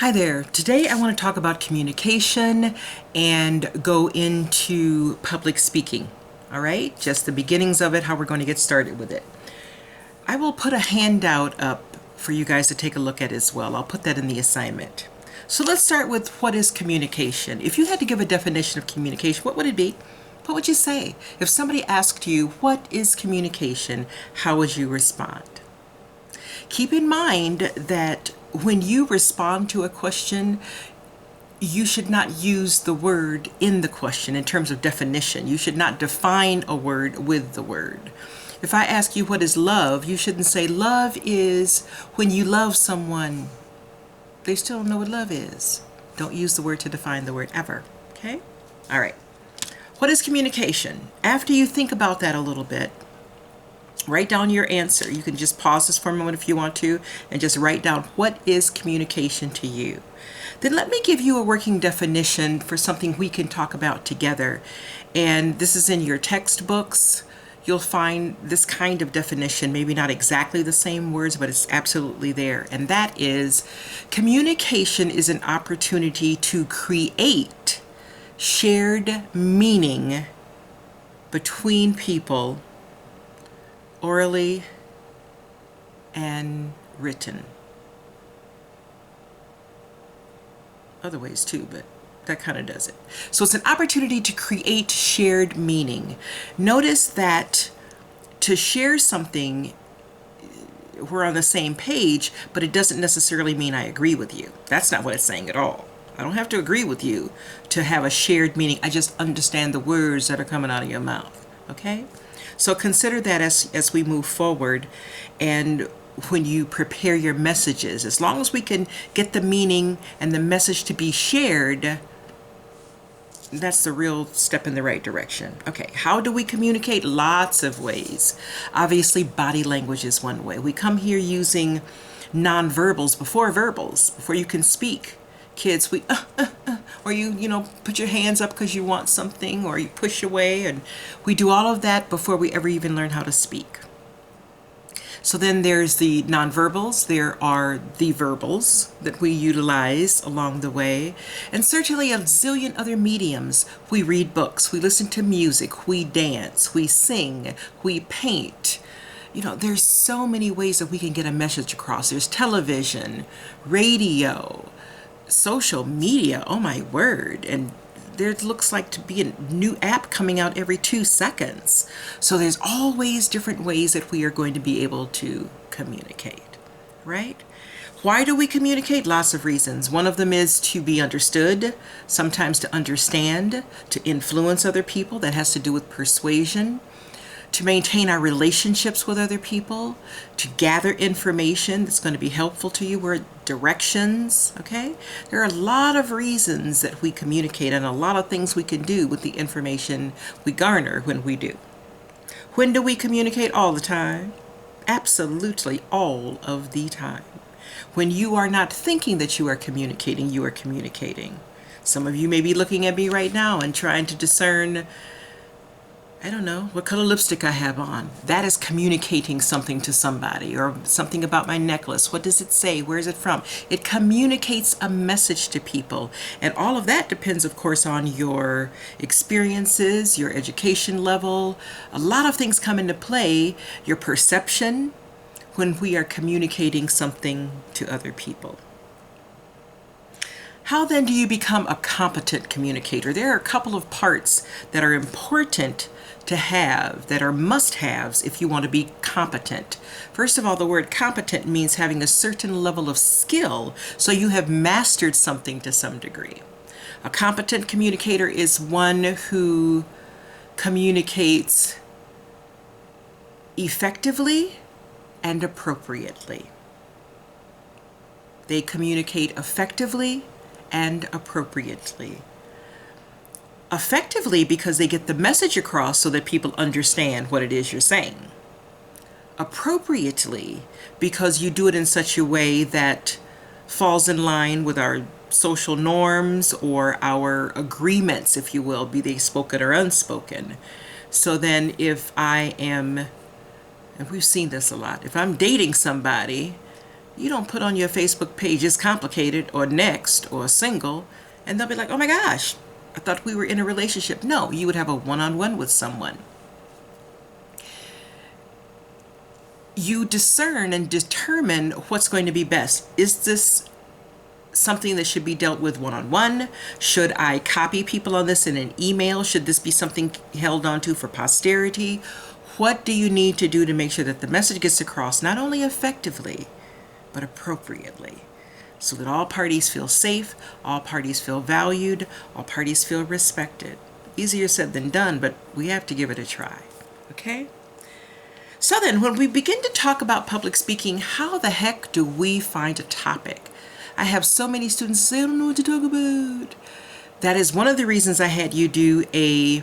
Hi there. Today I want to talk about communication and go into public speaking. All right, just the beginnings of it, how we're going to get started with it. I will put a handout up for you guys to take a look at as well. I'll put that in the assignment. So let's start with what is communication. If you had to give a definition of communication, what would it be? What would you say? If somebody asked you, what is communication, how would you respond? Keep in mind that when you respond to a question, you should not use the word in the question in terms of definition. You should not define a word with the word. If I ask you what is love, you shouldn't say love is when you love someone. They still don't know what love is. Don't use the word to define the word ever. Okay? All right. What is communication? After you think about that a little bit, write down your answer. You can just pause this for a moment if you want to and just write down what is communication to you. Then let me give you a working definition for something we can talk about together. And this is in your textbooks. You'll find this kind of definition, maybe not exactly the same words, but it's absolutely there. And that is, communication is an opportunity to create shared meaning between people, orally and written. Other ways too, but that kind of does it. So it's an opportunity to create shared meaning. Notice that to share something, we're on the same page, but it doesn't necessarily mean I agree with you. That's not what it's saying at all. I don't have to agree with you to have a shared meaning. I just understand the words that are coming out of your mouth. Okay? So consider that as we move forward, and when you prepare your messages, as long as we can get the meaning and the message to be shared, that's the real step in the right direction. Okay, how do we communicate? Lots of ways. Obviously, body language is one way. We come here using nonverbals before verbals, before you can speak. Kids, we or you put your hands up because you want something, or you push away, and we do all of that before we ever even learn how to speak. So then there's the nonverbals, there are the verbals that we utilize along the way, and certainly a zillion other mediums. We read books, we listen to music, we dance, we sing, we paint. There's so many ways that we can get a message across. There's television, radio, social media, oh my word, and there looks like to be a new app coming out every 2 seconds. So there's always different ways that we are going to be able to communicate, right? Why do we communicate? Lots of reasons. One of them is to be understood, sometimes to understand, to influence other people. That has to do with persuasion. To maintain our relationships with other people, to gather information that's going to be helpful to you, or directions, okay? There are a lot of reasons that we communicate, and a lot of things we can do with the information we garner when we do. When do we communicate? All the time. Absolutely all of the time. When you are not thinking that you are communicating, you are communicating. Some of you may be looking at me right now and trying to discern, I don't know, what color lipstick I have on. That is communicating something to somebody, or something about my necklace. What does it say? Where is it from? It communicates a message to people. And all of that depends, of course, on your experiences, your education level. A lot of things come into play, your perception, when we are communicating something to other people. How then do you become a competent communicator? There are a couple of parts that are important to have, that are must-haves if you want to be competent. First of all, the word competent means having a certain level of skill, so you have mastered something to some degree. A competent communicator is one who communicates effectively and appropriately. They communicate effectively and appropriately. Effectively because they get the message across so that people understand what it is you're saying. Appropriately because you do it in such a way that falls in line with our social norms or our agreements, if you will, be they spoken or unspoken. So then if I am, and we've seen this a lot, if I'm dating somebody, You don't put on your Facebook page, "It's complicated," or "next," or "single," and they'll be like, "Oh my gosh, I thought we were in a relationship." No, you would have a one-on-one with someone. You discern and determine what's going to be best. Is this something that should be dealt with one-on-one? Should I copy people on this in an email? Should this be something held onto for posterity? What do you need to do to make sure that the message gets across not only effectively, but appropriately, so that all parties feel safe, all parties feel valued, all parties feel respected? Easier said than done, but we have to give it a try, okay? So then, when we begin to talk about public speaking, how the heck do we find a topic? I have so many students say, "I don't know what to talk about." That is one of the reasons I had you do a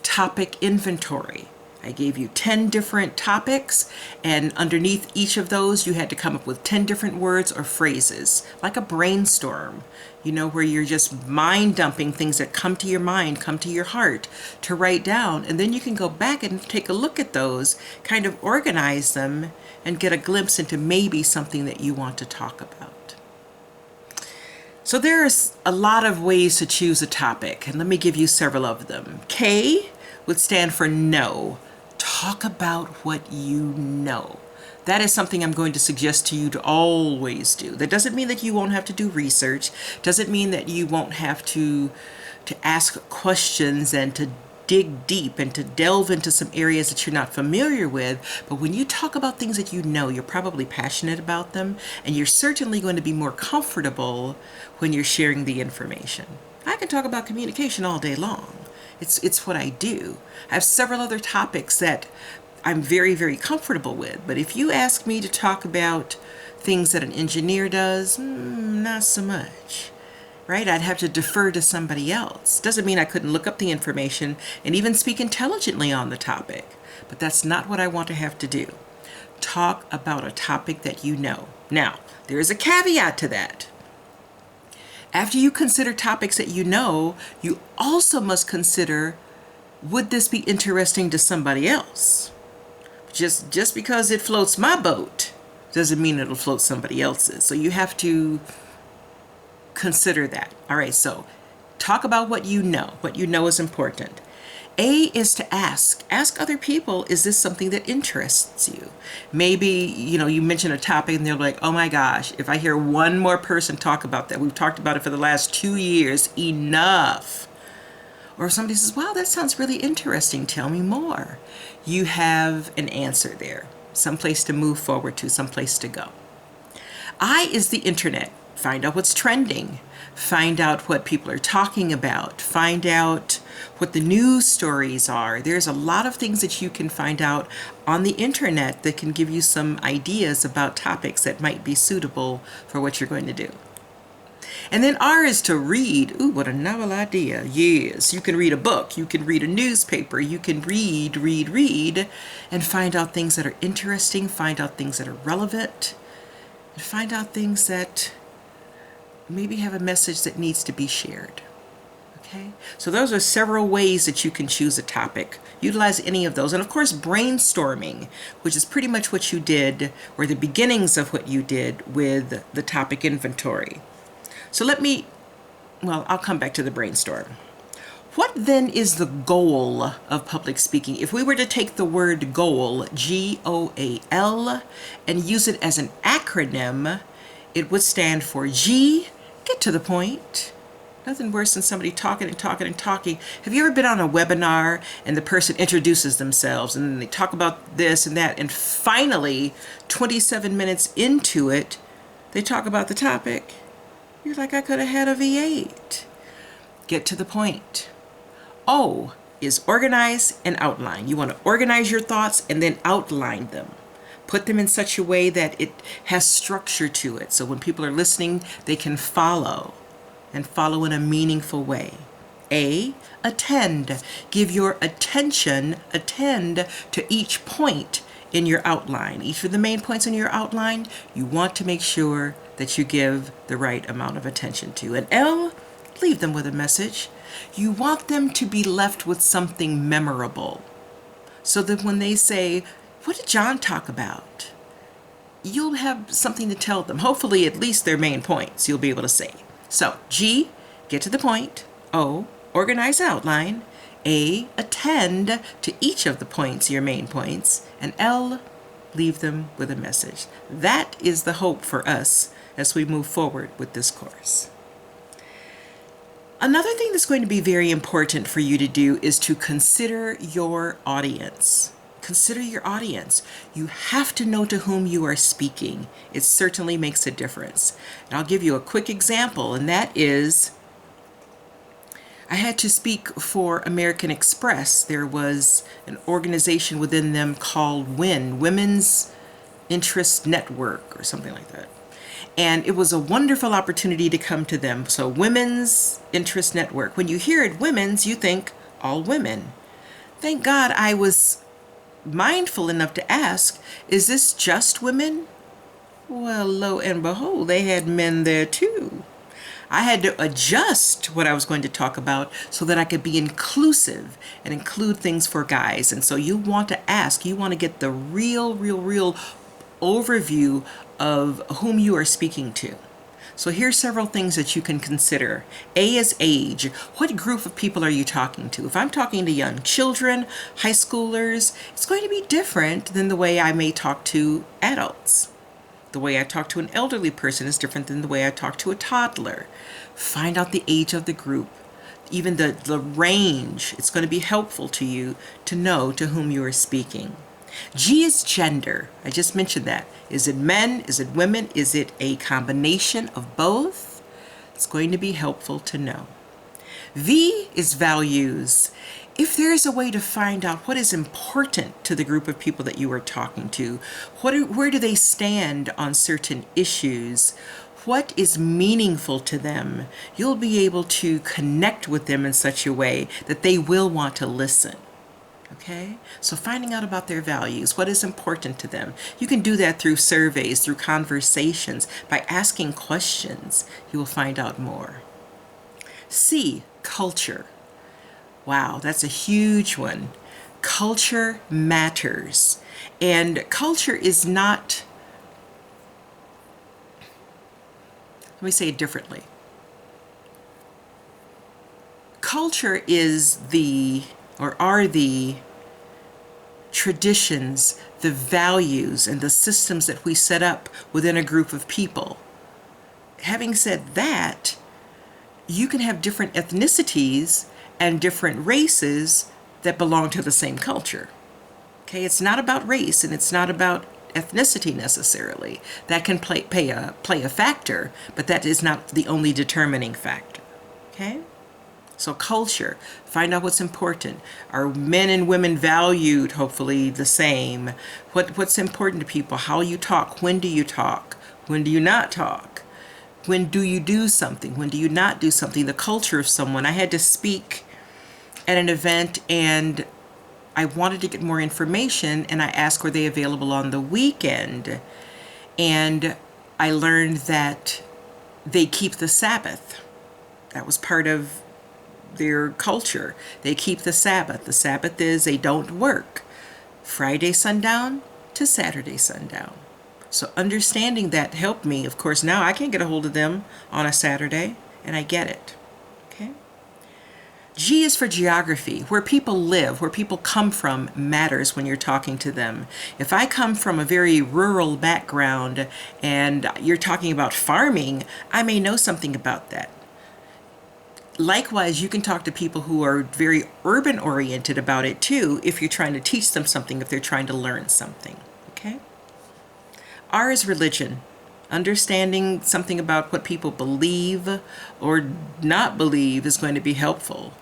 topic inventory. I gave you 10 different topics, and underneath each of those, you had to come up with 10 different words or phrases, like a brainstorm, where you're just mind dumping things that come to your mind, come to your heart to write down. And then you can go back and take a look at those, kind of organize them, and get a glimpse into maybe something that you want to talk about. So there's a lot of ways to choose a topic, and let me give you several of them. K would stand for know. Talk about what you know. That is something I'm going to suggest to you to always do. That doesn't mean that you won't have to do research. Doesn't mean that you won't have to ask questions and to dig deep and to delve into some areas that you're not familiar with. But when you talk about things that you know, you're probably passionate about them, and you're certainly going to be more comfortable when you're sharing the information. I can talk about communication all day long. It's what I do. I have several other topics that I'm very, very comfortable with. But if you ask me to talk about things that an engineer does, not so much, right? I'd have to defer to somebody else. Doesn't mean I couldn't look up the information and even speak intelligently on the topic. But that's not what I want to have to do. Talk about a topic that you know. Now, there is a caveat to that. After you consider topics that you know, you also must consider, would this be interesting to somebody else? Just because it floats my boat doesn't mean it'll float somebody else's. So you have to consider that. All right, so talk about what you know. What you know is important. A is to ask. Ask other people, is this something that interests you? Maybe, you mention a topic and they're like, "Oh my gosh, if I hear one more person talk about that, we've talked about it for the last 2 years, enough." Or somebody says, "Wow, that sounds really interesting. Tell me more." You have an answer there, someplace to move forward to, someplace to go. I is the internet. Find out what's trending. Find out what people are talking about. Find out what the news stories are. There's a lot of things that you can find out on the internet that can give you some ideas about topics that might be suitable for what you're going to do. And then R is to read. Ooh, what a novel idea. Yes, you can read a book. You can read a newspaper. You can read, and find out things that are interesting, find out things that are relevant, and find out things that maybe have a message that needs to be shared. Okay? So those are several ways that you can choose a topic. Utilize any of those. And of course, brainstorming, which is pretty much what you did, or the beginnings of what you did with the topic inventory. So I'll come back to the brainstorm. What then is the goal of public speaking? If we were to take the word goal, GOAL, and use it as an acronym, it would stand for G, get to the point. Nothing worse than somebody talking and talking and talking. Have you ever been on a webinar and the person introduces themselves and then they talk about this and that, and finally, 27 minutes into it, they talk about the topic? You're like, I could have had a V8. Get to the point. O is organize and outline. You want to organize your thoughts and then outline them. Put them in such a way that it has structure to it. So when people are listening, they can follow and follow in a meaningful way. A, attend. Give your attention, attend to each point in your outline. Each of the main points in your outline, you want to make sure that you give the right amount of attention to. And L, leave them with a message. You want them to be left with something memorable, so that when they say, "What did John talk about?" you'll have something to tell them. Hopefully, at least their main points you'll be able to say. So, G, get to the point. O, organize outline. A, attend to each of the points, your main points. And L, leave them with a message. That is the hope for us as we move forward with this course. Another thing that's going to be very important for you to do is to consider your audience. Consider your audience. You have to know to whom you are speaking. It certainly makes a difference. And I'll give you a quick example, and that is I had to speak for American Express. There was an organization within them called WIN, Women's Interest Network, or something like that. And it was a wonderful opportunity to come to them. So Women's Interest Network. When you hear it, women's, you think all women. Thank God I was mindful enough to ask, is this just women? Well, lo and behold, they had men there too. I had to adjust what I was going to talk about so that I could be inclusive and include things for guys. And so you want to ask, you want to get the real overview of whom you are speaking to. So here's several things that you can consider. A is age. What group of people are you talking to? If I'm talking to young children, high schoolers, it's going to be different than the way I may talk to adults. The way I talk to an elderly person is different than the way I talk to a toddler. Find out the age of the group, even the range. It's going to be helpful to you to know to whom you are speaking. G is gender. I just mentioned that. Is it men? Is it women? Is it a combination of both? It's going to be helpful to know. V is values. If there is a way to find out what is important to the group of people that you are talking to, where do they stand on certain issues, what is meaningful to them, you'll be able to connect with them in such a way that they will want to listen. Okay, so finding out about their values, what is important to them. You can do that through surveys, through conversations, by asking questions. You will find out more. C, culture. Wow, that's a huge one. Culture matters. And culture is not, let me say it differently. Culture is are the traditions, the values, and the systems that we set up within a group of people. Having said that, you can have different ethnicities and different races that belong to the same culture. Okay, it's not about race and it's not about ethnicity necessarily. That can play a factor, but that is not the only determining factor. Okay? So culture, find out what's important. Are men and women valued, hopefully, the same? What's important to people? How you talk? When do you talk? When do you not talk? When do you do something? When do you not do something? The culture of someone. I had to speak at an event and I wanted to get more information and I asked, were they available on the weekend? And I learned that they keep the Sabbath. That was part of their culture. They keep the Sabbath. The Sabbath is they don't work Friday sundown to Saturday sundown. So understanding that helped me. Of course, now I can't get a hold of them on a Saturday, and I get it. Okay. G is for geography. Where people live, where people come from matters when you're talking to them. If I come from a very rural background and you're talking about farming, I may know something about that. Likewise, you can talk to people who are very urban oriented about it too, if you're trying to teach them something, if they're trying to learn something. Okay? R is religion. Understanding something about what people believe or not believe is going to be helpful.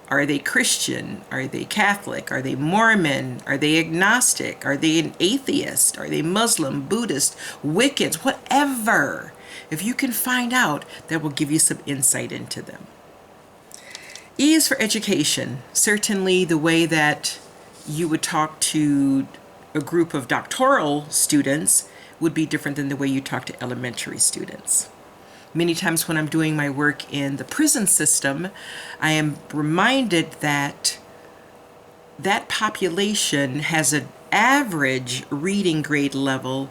Are they Christian? Are they Catholic? Are they Mormon? Are they agnostic? Are they an atheist? Are they Muslim, Buddhist, Wiccans, whatever? If you can find out, that will give you some insight into them. E is for education. Certainly the way that you would talk to a group of doctoral students would be different than the way you talk to elementary students. Many times when I'm doing my work in the prison system, I am reminded that that population has an average reading grade level